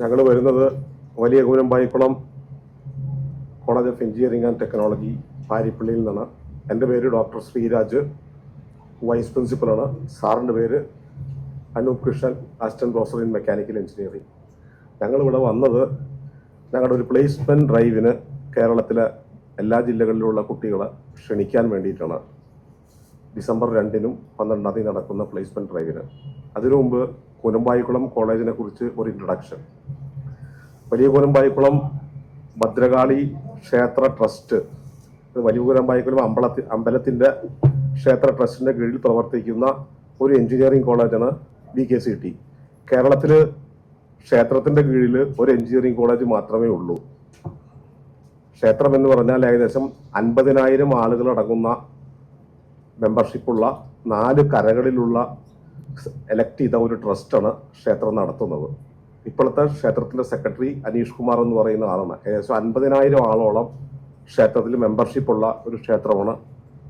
ഞങ്ങൾ വരുന്നത് Valiya Koonambaikulam college of engineering and technology പാരിപ്പള്ളിയിൽ നിന്നാണ്. എൻ്റെ പേര് ഡോക്ടർ ശ്രീരാജ്, വൈസ് പ്രിൻസിപ്പലാണ്. സാറിൻ്റെ പേര് Anoop Krishnan, assistant professor in mechanical engineering. ഞങ്ങളിവിടെ വന്നത് ഞങ്ങളുടെ ഒരു പ്ലേസ്മെൻറ്റ് ഡ്രൈവിന് കേരളത്തിലെ എല്ലാ ജില്ലകളിലുള്ള കുട്ടികളെ ക്ഷണിക്കാൻ വേണ്ടിയിട്ടാണ്. ഡിസംബർ 2-നും 12-നും നടക്കുന്ന പ്ലേസ്മെൻറ്റ് ഡ്രൈവിന്. അതിനു മുമ്പ് കൂനമ്പായിക്കുളം കോളേജിനെ കുറിച്ച് ഒരു ഇൻട്രൊഡക്ഷൻ. വലിയ കൂനമ്പായിക്കുളം ഭദ്രകാളി ക്ഷേത്ര ട്രസ്റ്റ്, വലിയ കൂനമ്പായിക്കുളം അമ്പലത്തിൻ്റെ ക്ഷേത്ര ട്രസ്റ്റിൻ്റെ കീഴിൽ പ്രവർത്തിക്കുന്ന ഒരു എഞ്ചിനീയറിംഗ് കോളേജാണ് BKCT. കേരളത്തിൽ ക്ഷേത്രത്തിൻ്റെ കീഴിൽ ഒരു എഞ്ചിനീയറിംഗ് കോളേജ് മാത്രമേ ഉള്ളൂ. ക്ഷേത്രം എന്ന് പറഞ്ഞാൽ ഏകദേശം 50,000 ആളുകളടങ്ങുന്ന മെമ്പർഷിപ്പുള്ള 4 കരകളിലുള്ള എലക്ട് ചെയ്ത ഒരു ട്രസ്റ്റാണ് ക്ഷേത്രം നടത്തുന്നത്. ഇപ്പോഴത്തെ ക്ഷേത്രത്തിൻ്റെ സെക്രട്ടറി അനീഷ് കുമാർ എന്ന് പറയുന്ന ആളാണ്. ഏകദേശം 50,000 ആളോളം ക്ഷേത്രത്തിൽ മെമ്പർഷിപ്പുള്ള ഒരു ക്ഷേത്രമാണ്.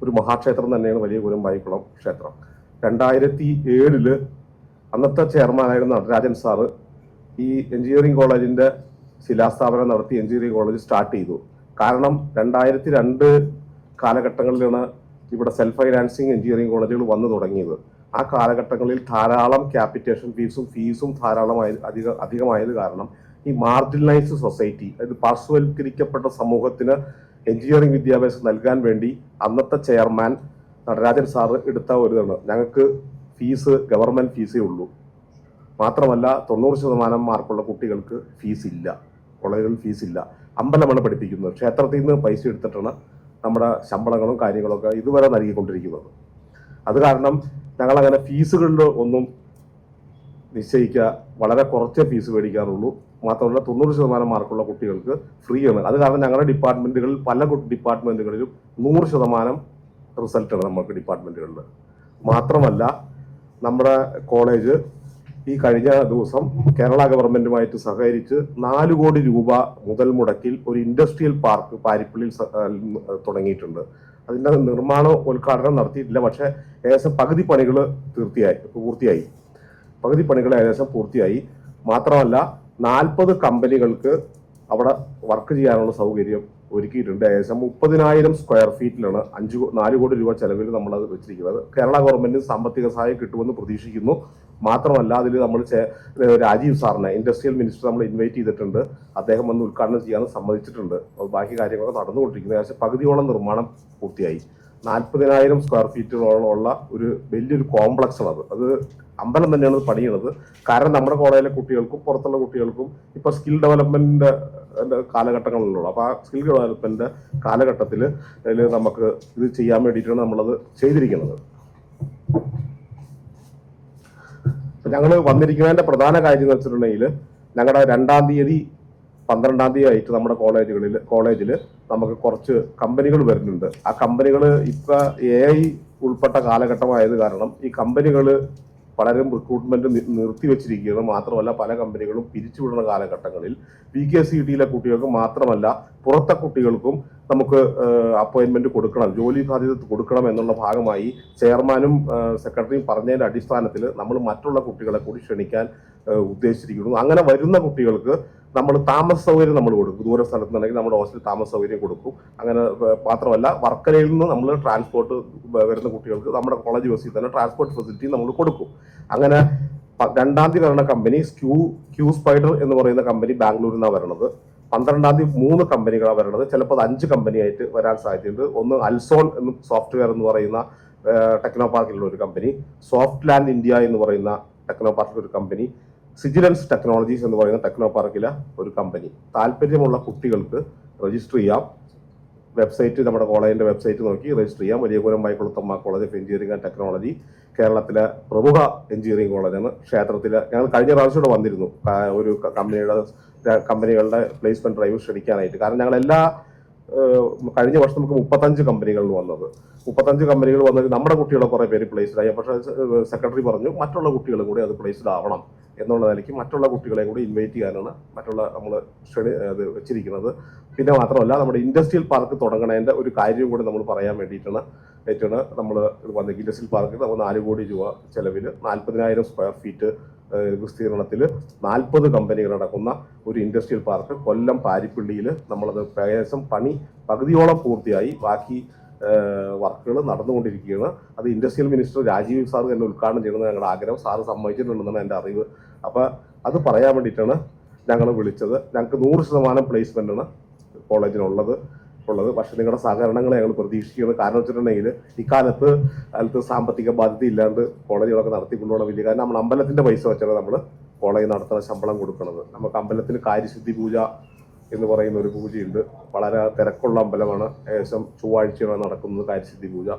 ഒരു മഹാക്ഷേത്രം തന്നെയാണ് വലിയ കൂനമ്പായിക്കുളം ക്ഷേത്രം. 2007 അന്നത്തെ ചെയർമാനായിരുന്ന നടരാജൻ സാറ് ഈ എഞ്ചിനീയറിംഗ് കോളേജിൻ്റെ ശിലാസ്ഥാപനം നടത്തി എഞ്ചിനീയറിംഗ് കോളേജ് സ്റ്റാർട്ട് ചെയ്തു. കാരണം 2002 കാലഘട്ടങ്ങളിലാണ് ഇവിടെ സെൽഫ് ഫൈനാൻസിങ് എഞ്ചിനീയറിംഗ് കോളേജുകൾ വന്നു തുടങ്ങിയത്. ആ കാലഘട്ടങ്ങളിൽ ധാരാളം ക്യാപിറ്റേഷൻ ഫീസും അധികമായത് കാരണം ഈ മാർജിനലൈസ്ഡ് സൊസൈറ്റി, അതായത് പാർശ്വവൽക്കരിക്കപ്പെട്ട സമൂഹത്തിന് എഞ്ചിനീയറിംഗ് വിദ്യാഭ്യാസം നൽകാൻ വേണ്ടി അന്നത്തെ ചെയർമാൻ നടരാജൻ സാറ് എടുത്ത ഒരു ഇതാണ്. ഞങ്ങൾക്ക് ഫീസ് ഗവൺമെൻറ് ഫീസേ ഉള്ളൂ. മാത്രമല്ല 90% മാർക്കുള്ള കുട്ടികൾക്ക് ഫീസില്ല, കോളേജുകളിൽ ഫീസില്ല. അമ്പലമാണ് പഠിപ്പിക്കുന്നത്. ക്ഷേത്രത്തിൽ നിന്ന് പൈസ എടുത്തിട്ടാണ് നമ്മുടെ ശമ്പളങ്ങളും കാര്യങ്ങളൊക്കെ ഇതുവരെ നൽകിക്കൊണ്ടിരിക്കുന്നത്. അത് കാരണം ഞങ്ങളങ്ങനെ ഫീസുകളിൽ ഒന്നും നിശ്ചയിക്കുക, വളരെ കുറച്ചേ ഫീസ് മേടിക്കാറുള്ളൂ. മാത്രമല്ല 90% മാർക്കുള്ള കുട്ടികൾക്ക് ഫ്രീ ആണ്. അത് കാരണം ഞങ്ങളുടെ ഡിപ്പാർട്ട്മെൻറ്റുകളിൽ പല ഡിപ്പാർട്ട്മെൻറ്റുകളിലും 100% റിസൾട്ടാണ് നമുക്ക് ഡിപ്പാർട്ട്മെൻറ്റുകളിൽ. മാത്രമല്ല നമ്മുടെ കോളേജ് ഈ കഴിഞ്ഞ ദിവസം കേരള ഗവൺമെൻറ്റുമായിട്ട് സഹകരിച്ച് 4 കോടി രൂപ മുതൽ മുടക്കിൽ ഒരു ഇൻഡസ്ട്രിയൽ പാർക്ക് പാരിപ്പള്ളിയിൽ തുടങ്ങിയിട്ടുണ്ട്. അതിൻ്റെ നിർമ്മാണ ഉദ്ഘാടനം നടത്തിയിട്ടില്ല, പക്ഷേ ഏകദേശം പകുതി പണികൾ പൂർത്തിയായി. മാത്രമല്ല 40 കമ്പനികൾക്ക് അവിടെ വർക്ക് ചെയ്യാനുള്ള സൗകര്യം ഒരുക്കിയിട്ടുണ്ട്. ഏകദേശം 30,000 സ്ക്വയർ ഫീറ്റിലാണ് 4 കോടി രൂപ ചെലവിൽ നമ്മളത് വെച്ചിരിക്കുന്നത്. കേരള ഗവൺമെന്റിന് സാമ്പത്തിക സഹായം കിട്ടുമെന്ന് പ്രതീക്ഷിക്കുന്നു. മാത്രമല്ല അതിൽ നമ്മൾ രാജീവ് സാറിനെ, ഇൻഡസ്ട്രിയൽ മിനിസ്റ്റർ, നമ്മൾ ഇൻവൈറ്റ് ചെയ്തിട്ടുണ്ട്. അദ്ദേഹം വന്ന് ഉദ്ഘാടനം ചെയ്യാൻ സമ്മതിച്ചിട്ടുണ്ട്. ബാക്കി കാര്യങ്ങളൊക്കെ നടന്നുകൊണ്ടിരിക്കുന്നത്. ഏകദേശം പകുതിയോളം നിർമ്മാണം പൂർത്തിയായി. 40,000 സ്ക്വയർ ഫീറ്റോളമുള്ള ഒരു വലിയൊരു കോംപ്ലക്സ് ആണ് അത് അമ്പലം തന്നെയാണ് പണിയുന്നത്. കാരണം നമ്മുടെ കോളേജിലെ കുട്ടികൾക്കും പുറത്തുള്ള കുട്ടികൾക്കും ഇപ്പോൾ സ്കിൽ ഡെവലപ്മെന്റിന്റെ കാലഘട്ടങ്ങളിലുള്ള, അപ്പോൾ ആ സ്കിൽ ഡെവലപ്മെന്റ് കാലഘട്ടത്തിൽ നമുക്ക് ഇത് ചെയ്യാൻ വേണ്ടിയിട്ടാണ് നമ്മളത് ചെയ്തിരിക്കുന്നത്. ഞങ്ങൾ വന്നിരിക്കുന്നതിന്റെ പ്രധാന കാര്യം എന്ന് വെച്ചിട്ടുണ്ടെങ്കിൽ ഞങ്ങളുടെ 2-ാം തീയതി 12-ാം തീയതി ആയിട്ട് നമ്മുടെ കോളേജിൽ നമുക്ക് കുറച്ച് കമ്പനികൾ വരുന്നുണ്ട്. ആ കമ്പനികൾ ഇപ്പം AI ഉൾപ്പെട്ട കാലഘട്ടമായത് കാരണം ഈ കമ്പനികൾ പലരും റിക്രൂട്ട്മെന്റ് നിർത്തിവെച്ചിരിക്കുകയാണ്. മാത്രമല്ല പല കമ്പനികളും പിരിച്ചുവിടുന്ന കാലഘട്ടങ്ങളിൽ BKCTയിലെ കുട്ടികൾക്ക് മാത്രമല്ല പുറത്തെ കുട്ടികൾക്കും നമുക്ക് അപ്പോയിന്റ്മെന്റ് കൊടുക്കണം, ജോലി സാധ്യത കൊടുക്കണം എന്നുള്ള ഭാഗമായി ചെയർമാനും സെക്രട്ടറിയും പറഞ്ഞതിന്റെ അടിസ്ഥാനത്തിൽ നമ്മൾ മറ്റുള്ള കുട്ടികളെ കൂടി ക്ഷണിക്കാൻ ഉദ്ദേശിച്ചിരിക്കുന്നു. അങ്ങനെ വരുന്ന കുട്ടികൾക്ക് നമ്മൾ താമസ സൗകര്യം നമ്മൾ കൊടുക്കും. ദൂര സ്ഥലത്ത് നിന്നുണ്ടെങ്കിൽ നമ്മുടെ ഹോസ്റ്റലിൽ താമസ സൗകര്യം കൊടുക്കും. അങ്ങനെ മാത്രമല്ല വർക്കലയിൽ നിന്ന് നമ്മൾ ട്രാൻസ്പോർട്ട് വരുന്ന കുട്ടികൾക്ക് നമ്മുടെ കോളേജ് ബസ്സിൽ തന്നെ ട്രാൻസ്പോർട്ട് ഫെസിലിറ്റി നമ്മൾ കൊടുക്കും. അങ്ങനെ 2-ാം തീയതി വരുന്ന കമ്പനി ക്യൂ സ്പൈഡർ എന്ന് പറയുന്ന കമ്പനി ബാംഗ്ലൂരിൽ നിന്നാണ് വരുന്നത്. 12-ാം തീയതി 3 കമ്പനികളാണ് വരുന്നത്. ചിലപ്പോൾ അത് 5 കമ്പനിയായിട്ട് വരാൻ സാധ്യതയുണ്ട്. ഒന്ന് അൽസോൺ എന്ന് സോഫ്റ്റ്വെയർ എന്ന് പറയുന്ന ടെക്നോ പാർക്കിലുള്ള ഒരു കമ്പനി, സോഫ്റ്റ് ലാൻഡ് ഇന്ത്യ എന്ന് പറയുന്ന ടെക്നോ പാർക്കിൽ ഒരു കമ്പനി, സിജിലൻസ് ടെക്നോളജീസ് എന്ന് പറയുന്ന ടെക്നോ പാർക്കിലെ ഒരു കമ്പനി. താല്പര്യമുള്ള കുട്ടികൾക്ക് രജിസ്റ്റർ ചെയ്യാം. വെബ്സൈറ്റ്, നമ്മുടെ കോളേജിന്റെ വെബ്സൈറ്റ് നോക്കി രജിസ്റ്റർ ചെയ്യാം. Valiya Koonambaikulathamma college of engineering and technology കേരളത്തിലെ പ്രമുഖ എഞ്ചിനീയറിംഗ് കോളേജാണ്. ക്ഷേത്രത്തിൽ ഞങ്ങൾ കഴിഞ്ഞ പ്രാവശ്യം ഇവിടെ വന്നിരുന്നു ഒരു കമ്പനികളുടെ പ്ലേസ്മെന്റ് ഡ്രൈവ് ക്ഷണിക്കാനായിട്ട്. കാരണം ഞങ്ങൾ എല്ലാ കഴിഞ്ഞ വർഷം നമുക്ക് 35 കമ്പനികൾ വന്നത്. 35 കമ്പനികൾ വന്നത് നമ്മുടെ കുട്ടികളെ കുറെ പേര് പ്ലേസ്ഡ് ആയി. പക്ഷേ സെക്രട്ടറി പറഞ്ഞു മറ്റുള്ള കുട്ടികളും കൂടി അത് പ്ലേസ്ഡ് ആവണം എന്നുള്ള നിലയ്ക്ക് മറ്റുള്ള കുട്ടികളെ കൂടി ഇൻവൈറ്റ് ചെയ്യാനാണ് നമ്മൾ അത് വെച്ചിരിക്കുന്നത്. പിന്നെ മാത്രമല്ല നമ്മുടെ ഇൻഡസ്ട്രിയൽ പാർക്ക് തുടങ്ങണതിൻ്റെ ഒരു കാര്യം കൂടി നമ്മൾ പറയാൻ വേണ്ടിയിട്ടാണ് നമ്മൾ വന്നത്. ഇൻഡസ്ട്രിയൽ പാർക്ക് നമ്മൾ 4 കോടി രൂപ ചെലവിൽ 40,000 സ്ക്വയർ ഫീറ്റ് വിസ്തീർണത്തിൽ 40 കമ്പനികൾ അടക്കുന്ന ഒരു ഇൻഡസ്ട്രിയൽ പാർക്ക് കൊല്ലം പാരിപ്പള്ളിയിൽ നമ്മളത് ഏകദേശം പണി പകുതിയോളം പൂർത്തിയായി. ബാക്കി വർക്കുകൾ നടന്നുകൊണ്ടിരിക്കുകയാണ്. അത് ഇൻഡസ്ട്രിയൽ മിനിസ്റ്റർ രാജീവ് സാർ തന്നെ ഉദ്ഘാടനം ചെയ്യണമെന്ന് ഞങ്ങളുടെ ആഗ്രഹം. സാറ് സമ്മതിച്ചിട്ടുണ്ടെന്നാണ് എൻ്റെ അറിവ്. അപ്പോൾ അത് പറയാൻ വേണ്ടിയിട്ടാണ് ഞങ്ങൾ വിളിച്ചത്. ഞങ്ങൾക്ക് 100% പ്ലേസ്മെൻ്റാണ് കോളേജിനുള്ളത്. പക്ഷെ നിങ്ങളുടെ സഹകരണങ്ങൾ ഞങ്ങൾ പ്രതീക്ഷിക്കുന്നത്. കാരണം വെച്ചിട്ടുണ്ടെങ്കിൽ ഇക്കാലത്ത് സാമ്പത്തിക ബാധ്യത ഇല്ലാണ്ട് കോളേജുകളൊക്കെ നടത്തിക്കൊണ്ടുപോകണം വലിയ. കാരണം നമ്മൾ അമ്പലത്തിന്റെ പൈസ വെച്ചാണ് നമ്മൾ കോളേജ് നടത്തുന്ന ശമ്പളം കൊടുക്കുന്നത്. നമുക്ക് അമ്പലത്തിന് കാര്യശുദ്ധി പൂജ എന്ന് പറയുന്ന ഒരു പൂജയുണ്ട്. വളരെ തിരക്കുള്ള അമ്പലമാണ്. ഏകദേശം ചൊവ്വാഴ്ചയാണ് നടക്കുന്നത് കാര്യശുദ്ധി പൂജ.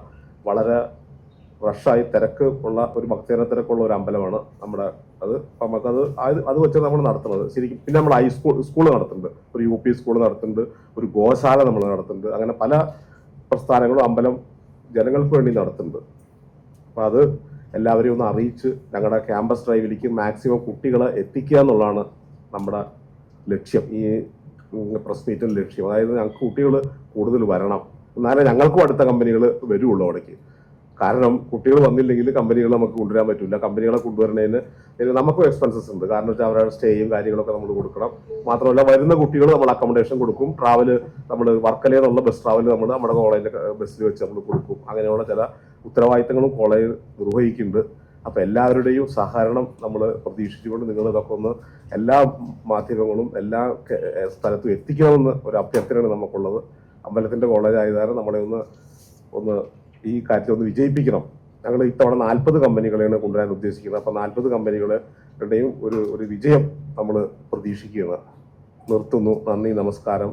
വളരെ റഷായി തിരക്ക് ഉള്ള ഒരു ഭക്തജന തിരക്കുള്ള ഒരു അമ്പലമാണ് നമ്മുടെ അത്. അത് വെച്ച് നമ്മൾ നടത്തുന്നത് ശരിക്കും. പിന്നെ നമ്മൾ സ്കൂൾ നടത്തുന്നുണ്ട്, ഒരു UP സ്കൂൾ നടത്തുന്നുണ്ട്, ഒരു ഗോശാല നമ്മൾ നടത്തുന്നുണ്ട്. അങ്ങനെ പല പ്രസ്ഥാനങ്ങളും അമ്പലം ജനങ്ങൾക്ക് വേണ്ടി നടത്തുന്നുണ്ട്. അപ്പം അത് എല്ലാവരെയും ഒന്ന് അറിയിച്ച് ഞങ്ങളുടെ ക്യാമ്പസ് ഡ്രൈവിലേക്ക് മാക്സിമം കുട്ടികളെ എത്തിക്കുക എന്നുള്ളതാണ് നമ്മുടെ ലക്ഷ്യം, ഈ പ്രസ് മീറ്റിൻ്റെ ലക്ഷ്യം. അതായത് ഞങ്ങൾക്ക് കുട്ടികൾ കൂടുതൽ വരണം, എന്നാലേ ഞങ്ങൾക്കും അടുത്ത കമ്പനികൾ വരുള്ളൂ അവിടേക്ക്. കാരണം കുട്ടികൾ വന്നില്ലെങ്കിൽ കമ്പനികൾ നമുക്ക് കൊണ്ടുവരാൻ പറ്റില്ല. കമ്പനികളെ കൊണ്ടുവരുന്നതിന് നമുക്കും എക്സ്പെൻസസ് ഉണ്ട്. കാരണം വെച്ചാൽ അവരുടെ സ്റ്റേയും കാര്യങ്ങളൊക്കെ നമ്മൾ കൊടുക്കണം. മാത്രമല്ല വരുന്ന കുട്ടികൾ നമ്മൾ അക്കോമഡേഷൻ കൊടുക്കും. ട്രാവല് നമ്മൾ വർക്കലയിൽ നിന്നുള്ള ബസ് ട്രാവൽ നമ്മുടെ കോളേജിൻ്റെ ബസ്സിൽ വെച്ച് നമ്മൾ കൊടുക്കും. അങ്ങനെയുള്ള ചില ഉത്തരവാദിത്തങ്ങളും കോളേജ് നിർവഹിക്കുന്നുണ്ട്. അപ്പോൾ എല്ലാവരുടെയും സഹകരണം നമ്മൾ പ്രതീക്ഷിച്ചുകൊണ്ട് നിങ്ങൾ ഇതൊക്കെ ഒന്ന് എല്ലാ മാധ്യമങ്ങളും എല്ലാ സ്ഥലത്തും എത്തിക്കണമെന്ന് ഒരു അഭ്യർത്ഥനയാണ് നമുക്കുള്ളത്. അമ്പലത്തിൻ്റെ കോളേജ് ആയതാണ് നമ്മളെ ഒന്ന് ഈ കാര്യത്തിൽ ഒന്ന് വിജയിപ്പിക്കണം. ഞങ്ങൾ ഇത്തവണ 40 കമ്പനികളെയാണ് കൊണ്ടുവരാൻ ഉദ്ദേശിക്കുന്നത്. അപ്പോൾ 40 കമ്പനികളുടെയും ഒരു വിജയം നമ്മൾ പ്രതീക്ഷിക്കുകയാണ്. നിർത്തുന്നു. നന്ദി, നമസ്കാരം.